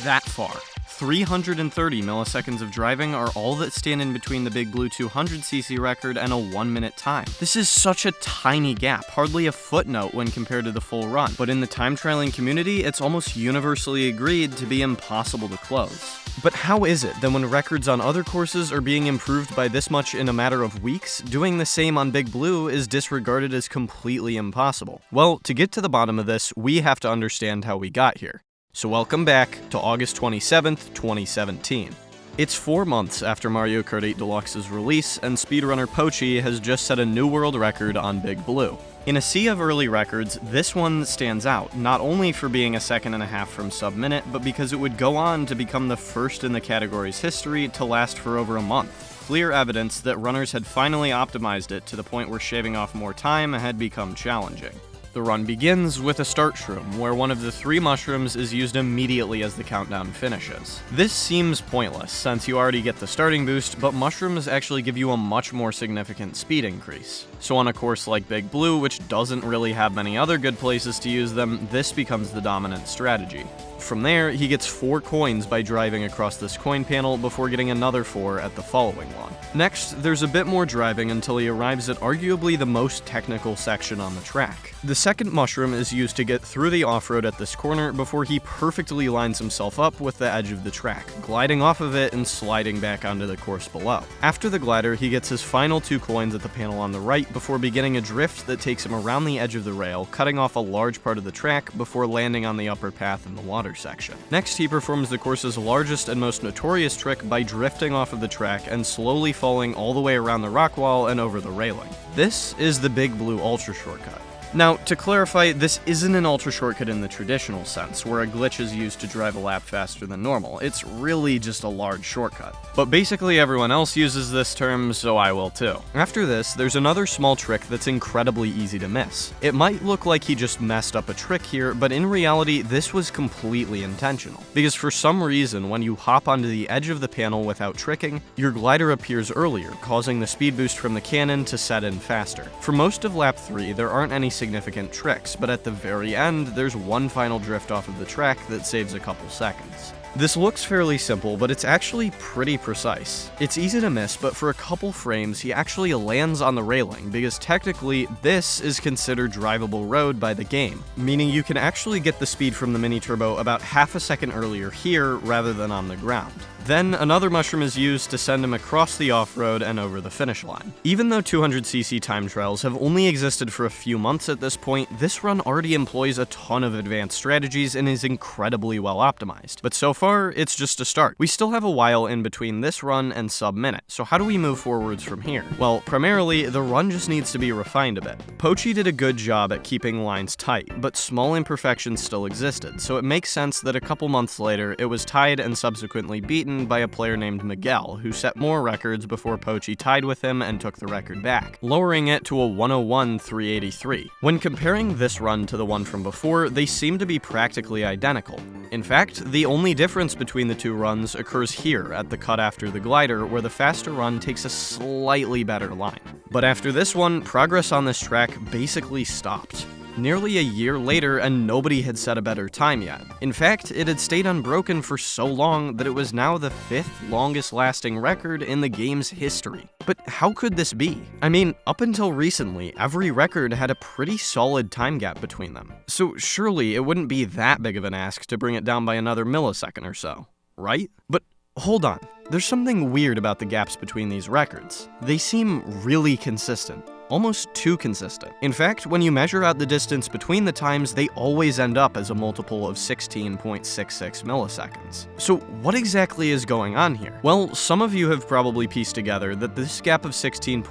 that far. 330 milliseconds of driving are all that stand in between the Big Blue 200cc record and a 1-minute time. This is such a tiny gap, hardly a footnote when compared to the full run, but in the time trialing community, it's almost universally agreed to be impossible to close. But how is it that when records on other courses are being improved by this much in a matter of weeks, doing the same on Big Blue is disregarded as completely impossible? Well, to get to the bottom of this, we have to understand how we got here. So welcome back to August 27th, 2017. It's 4 months after Mario Kart 8 Deluxe's release, and speedrunner Pochi has just set a new world record on Big Blue. In a sea of early records, this one stands out, not only for being a second and a half from sub-minute, but because it would go on to become the first in the category's history to last for over a month. Clear evidence that runners had finally optimized it to the point where shaving off more time had become challenging. The run begins with a start shroom, where one of the 3 mushrooms is used immediately as the countdown finishes. This seems pointless, since you already get the starting boost, but mushrooms actually give you a much more significant speed increase. So on a course like Big Blue, which doesn't really have many other good places to use them, this becomes the dominant strategy. From there, he gets 4 coins by driving across this coin panel before getting another 4 at the following one. Next, there's a bit more driving until he arrives at arguably the most technical section on the track. The second mushroom is used to get through the off-road at this corner before he perfectly lines himself up with the edge of the track, gliding off of it and sliding back onto the course below. After the glider, he gets his final 2 coins at the panel on the right before beginning a drift that takes him around the edge of the rail, cutting off a large part of the track before landing on the upper path in the water section. Next, he performs the course's largest and most notorious trick by drifting off of the track and slowly falling all the way around the rock wall and over the railing. This is the Big Blue Ultra Shortcut. Now, to clarify, this isn't an ultra shortcut in the traditional sense, where a glitch is used to drive a lap faster than normal. It's really just a large shortcut. But basically everyone else uses this term, so I will too. After this, there's another small trick that's incredibly easy to miss. It might look like he just messed up a trick here, but in reality, this was completely intentional. Because for some reason, when you hop onto the edge of the panel without tricking, your glider appears earlier, causing the speed boost from the cannon to set in faster. For most of lap 3, there aren't any significant tricks, but at the very end, there's one final drift off of the track that saves a couple seconds. This looks fairly simple, but it's actually pretty precise. It's easy to miss, but for a couple frames, he actually lands on the railing, because technically, this is considered drivable road by the game, meaning you can actually get the speed from the mini-turbo about half a second earlier here rather than on the ground. Then, another mushroom is used to send him across the off-road and over the finish line. Even though 200cc time trials have only existed for a few months at this point, this run already employs a ton of advanced strategies and is incredibly well optimized. But so far, it's just a start. We still have a while in between this run and sub-minute, so how do we move forwards from here? Well, primarily, the run just needs to be refined a bit. Pochi did a good job at keeping lines tight, but small imperfections still existed, so it makes sense that a couple months later, it was tied and subsequently beaten by a player named Miguel, who set more records before Pochi tied with him and took the record back, lowering it to a 101.383. When comparing this run to the one from before, they seem to be practically identical. In fact, the only difference between the two runs occurs here at the cut after the glider, where the faster run takes a slightly better line. But after this one, progress on this track basically stopped. Nearly a year later, and nobody had set a better time yet. In fact, it had stayed unbroken for so long that it was now the 5th longest lasting record in the game's history. But how could this be? I mean, up until recently, every record had a pretty solid time gap between them. So surely it wouldn't be that big of an ask to bring it down by another millisecond or so, right? But hold on, there's something weird about the gaps between these records. They seem really consistent. Almost too consistent. In fact, when you measure out the distance between the times, they always end up as a multiple of 16.66 milliseconds. So what exactly is going on here? Well, some of you have probably pieced together that this gap of 16.6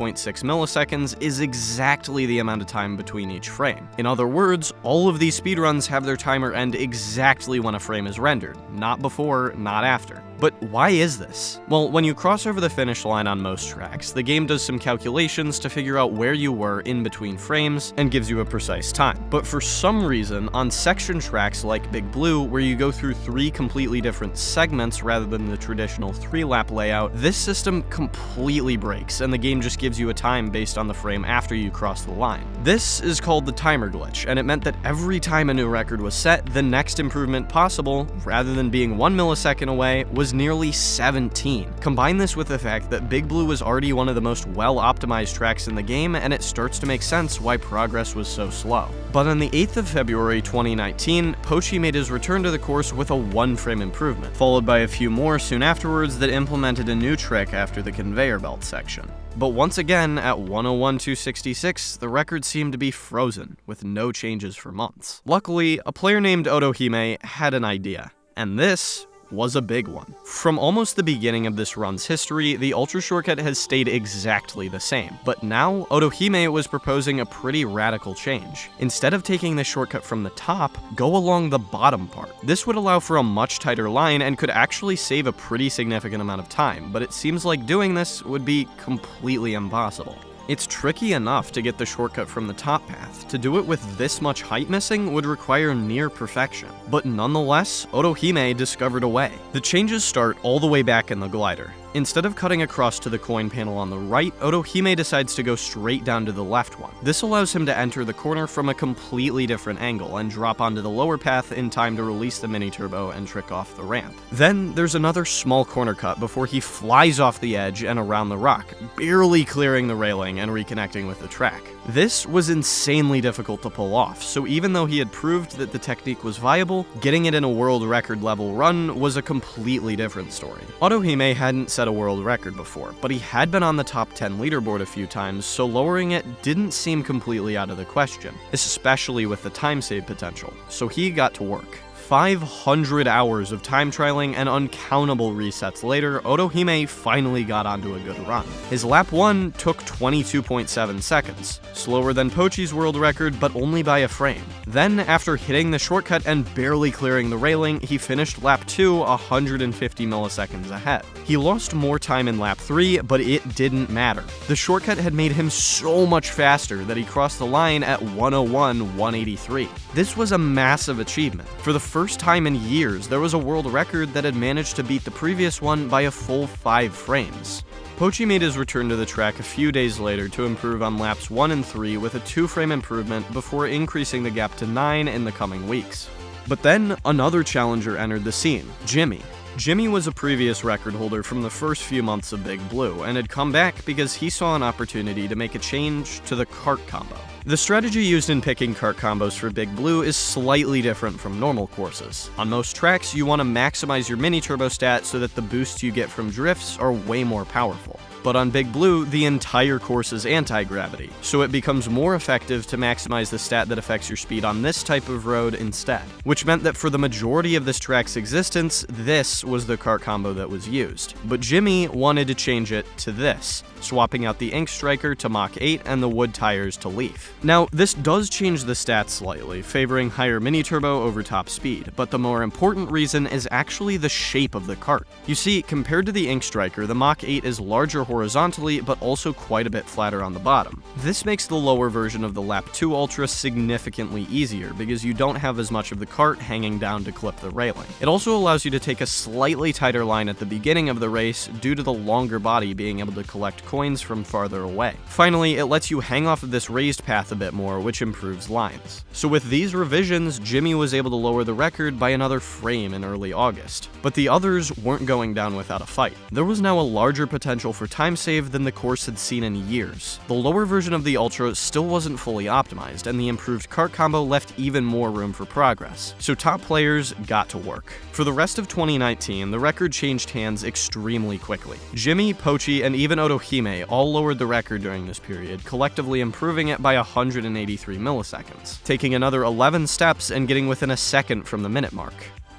milliseconds is exactly the amount of time between each frame. In other words, all of these speedruns have their timer end exactly when a frame is rendered, not before, not after. But why is this? Well, when you cross over the finish line on most tracks, the game does some calculations to figure out where where you were in between frames and gives you a precise time. But for some reason, on section tracks like Big Blue, where you go through 3 completely different segments rather than the traditional 3-lap layout, this system completely breaks, and the game just gives you a time based on the frame after you cross the line. This is called the timer glitch, and it meant that every time a new record was set, the next improvement possible, rather than being 1 millisecond away, was nearly 17. Combine this with the fact that Big Blue was already one of the most well-optimized tracks in the game, and it starts to make sense why progress was so slow. But on the 8th of February 2019, Pochi made his return to the course with a 1-frame improvement, followed by a few more soon afterwards that implemented a new trick after the conveyor belt section. But once again, at 101.266, the record seemed to be frozen, with no changes for months. Luckily, a player named Otohime had an idea, and this was a big one. From almost the beginning of this run's history, the Ultra shortcut has stayed exactly the same, but now Otohime was proposing a pretty radical change. Instead of taking the shortcut from the top, go along the bottom part. This would allow for a much tighter line and could actually save a pretty significant amount of time, but it seems like doing this would be completely impossible. It's tricky enough to get the shortcut from the top path. To do it with this much height missing would require near perfection. But nonetheless, Otohime discovered a way. The changes start all the way back in the glider. Instead of cutting across to the coin panel on the right, Otohime decides to go straight down to the left one. This allows him to enter the corner from a completely different angle and drop onto the lower path in time to release the mini turbo and trick off the ramp. Then there's another small corner cut before he flies off the edge and around the rock, barely clearing the railing and reconnecting with the track. This was insanely difficult to pull off, so even though he had proved that the technique was viable, getting it in a world record level run was a completely different story. Otohime hadn't set a world record before, but he had been on the top 10 leaderboard a few times, so lowering it didn't seem completely out of the question, especially with the time save potential, so he got to work. 500 hours of time trialing and uncountable resets later, Otohime finally got onto a good run. His lap 1 took 22.7 seconds, slower than Pochi's world record, but only by a frame. Then, after hitting the shortcut and barely clearing the railing, he finished lap 2 150 milliseconds ahead. He lost more time in lap 3, but it didn't matter. The shortcut had made him so much faster that he crossed the line at 101.183. This was a massive achievement. For the first time in years, there was a world record that had managed to beat the previous one by a full 5 frames. Pochi made his return to the track a few days later to improve on laps 1 and 3 with a 2-frame improvement before increasing the gap to 9 in the coming weeks. But then, another challenger entered the scene, Jimmy. Jimmy was a previous record holder from the first few months of Big Blue, and had come back because he saw an opportunity to make a change to the Kart combo. The strategy used in picking Kart combos for Big Blue is slightly different from normal courses. On most tracks, you want to maximize your mini turbo stat so that the boosts you get from drifts are way more powerful. But on Big Blue, the entire course is anti-gravity, so it becomes more effective to maximize the stat that affects your speed on this type of road instead, which meant that for the majority of this track's existence, this was the Kart combo that was used. But Jimmy wanted to change it to this, swapping out the Ink Striker to Mach 8 and the wood tires to Leaf. Now, this does change the stats slightly, favoring higher mini turbo over top speed, but the more important reason is actually the shape of the kart. You see, compared to the Ink Striker, the Mach 8 is larger horizontally, but also quite a bit flatter on the bottom. This makes the lower version of the Lap 2 Ultra significantly easier, because you don't have as much of the kart hanging down to clip the railing. It also allows you to take a slightly tighter line at the beginning of the race due to the longer body being able to collect coins from farther away. Finally, it lets you hang off of this raised path a bit more, which improves lines. So with these revisions, Jimmy was able to lower the record by another frame in early August. But the others weren't going down without a fight. There was now a larger potential for time save than the course had seen in years. The lower version of the Ultra still wasn't fully optimized, and the improved kart combo left even more room for progress. So top players got to work. For the rest of 2019, the record changed hands extremely quickly. Jimmy, Pochi, and even Otohime all lowered the record during this period, collectively improving it by 183 milliseconds, taking another 11 steps and getting within a second from the minute mark.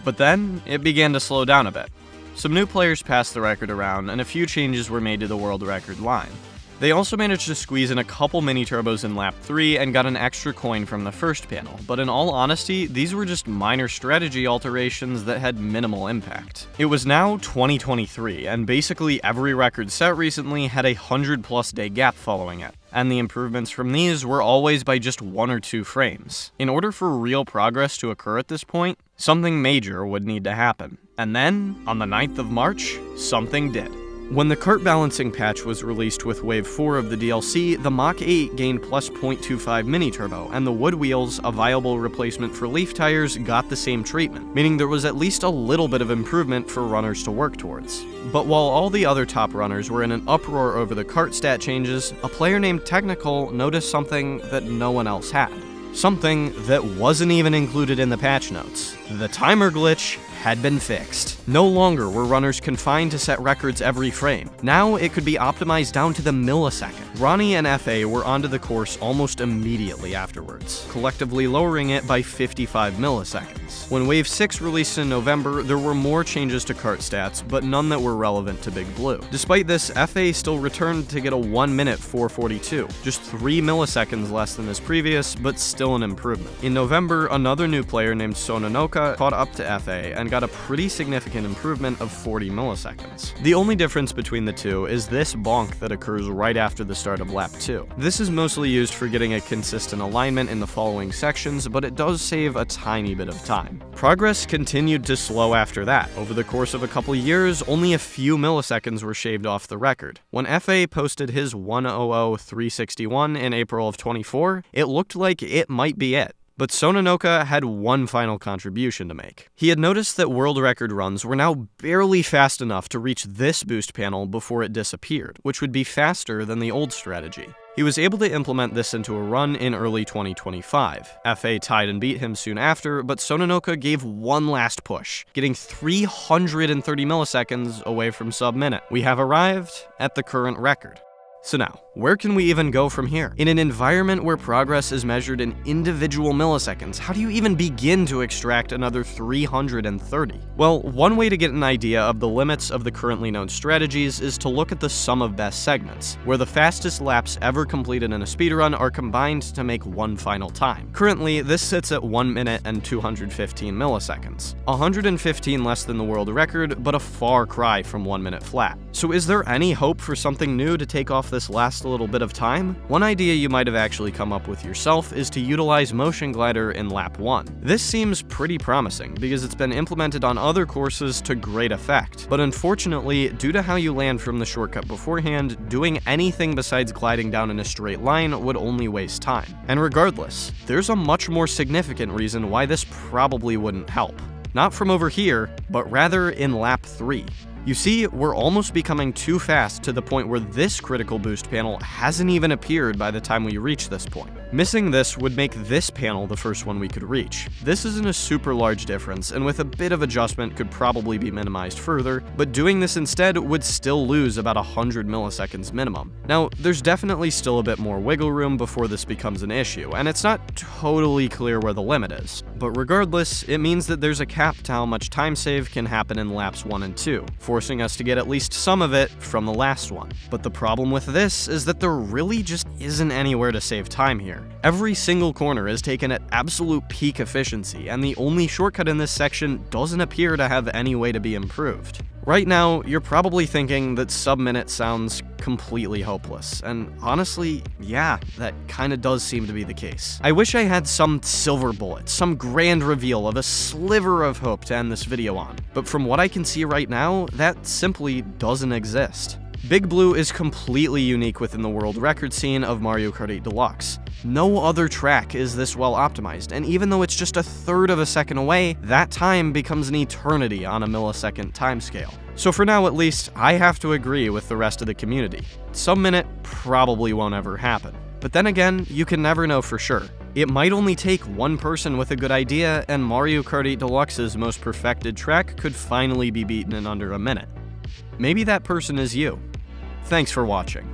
But then, it began to slow down a bit. Some new players passed the record around, and a few changes were made to the world record line. They also managed to squeeze in a couple mini turbos in lap 3 and got an extra coin from the first panel, but in all honesty, these were just minor strategy alterations that had minimal impact. It was now 2023, and basically every record set recently had a 100+ day gap following it, and the improvements from these were always by just 1 or 2 frames. In order for real progress to occur at this point, something major would need to happen. And then, on the 9th of March, something did. When the kart balancing patch was released with Wave 4 of the DLC, the Mach 8 gained plus 0.25 mini turbo, and the wood wheels, a viable replacement for leaf tires, got the same treatment, meaning there was at least a little bit of improvement for runners to work towards. But while all the other top runners were in an uproar over the kart stat changes, a player named Technical noticed something that no one else had. Something that wasn't even included in the patch notes. The timer glitch had been fixed. No longer were runners confined to set records every frame. Now it could be optimized down to the millisecond. Ronnie and FA were onto the course almost immediately afterwards, collectively lowering it by 55 milliseconds. When Wave 6 released in November, there were more changes to kart stats, but none that were relevant to Big Blue. Despite this, FA still returned to get a 1 minute 442, just 3 milliseconds less than his previous, but still an improvement. In November, another new player named Sonanoka caught up to FA and got a pretty significant improvement of 40 milliseconds. The only difference between the two is this bonk that occurs right after the start of lap 2. This is mostly used for getting a consistent alignment in the following sections, but it does save a tiny bit of time. Progress continued to slow after that. Over the course of a couple years, only a few milliseconds were shaved off the record. When FA posted his 1:00:361 in April of 24, it looked like it might be it. But Sonanoka had one final contribution to make. He had noticed that world record runs were now barely fast enough to reach this boost panel before it disappeared, which would be faster than the old strategy. He was able to implement this into a run in early 2025. FA tied and beat him soon after, but Sonanoka gave one last push, getting 330 milliseconds away from sub-minute. We have arrived at the current record. So now, where can we even go from here? In an environment where progress is measured in individual milliseconds, how do you even begin to extract another 330? Well, one way to get an idea of the limits of the currently known strategies is to look at the sum of best segments, where the fastest laps ever completed in a speedrun are combined to make one final time. Currently, this sits at 1 minute and 215 milliseconds. 115 less than the world record, but a far cry from 1 minute flat. So is there any hope for something new to take off this last little bit of time? One idea you might have actually come up with yourself is to utilize motion glider in lap 1. This seems pretty promising because it's been implemented on other courses to great effect, but unfortunately, due to how you land from the shortcut beforehand, doing anything besides gliding down in a straight line would only waste time. And regardless, there's a much more significant reason why this probably wouldn't help. Not from over here, but rather in lap 3. You see, we're almost becoming too fast to the point where this critical boost panel hasn't even appeared by the time we reach this point. Missing this would make this panel the first one we could reach. This isn't a super large difference, and with a bit of adjustment could probably be minimized further, but doing this instead would still lose about 100 milliseconds minimum. Now, there's definitely still a bit more wiggle room before this becomes an issue, and it's not totally clear where the limit is. But regardless, it means that there's a cap to how much time save can happen in laps 1 and 2, forcing us to get at least some of it from the last one. But the problem with this is that there really just isn't anywhere to save time here. Every single corner is taken at absolute peak efficiency, and the only shortcut in this section doesn't appear to have any way to be improved. Right now, you're probably thinking that sub-minute sounds completely hopeless, and honestly, yeah, that kinda does seem to be the case. I wish I had some silver bullet, some grand reveal of a sliver of hope to end this video on, but from what I can see right now, that simply doesn't exist. Big Blue is completely unique within the world record scene of Mario Kart 8 Deluxe. No other track is this well optimized, and even though it's just a third of a second away, that time becomes an eternity on a millisecond timescale. So for now at least, I have to agree with the rest of the community. Sub-minute probably won't ever happen. But then again, you can never know for sure. It might only take one person with a good idea, and Mario Kart 8 Deluxe's most perfected track could finally be beaten in under a minute. Maybe that person is you. Thanks for watching.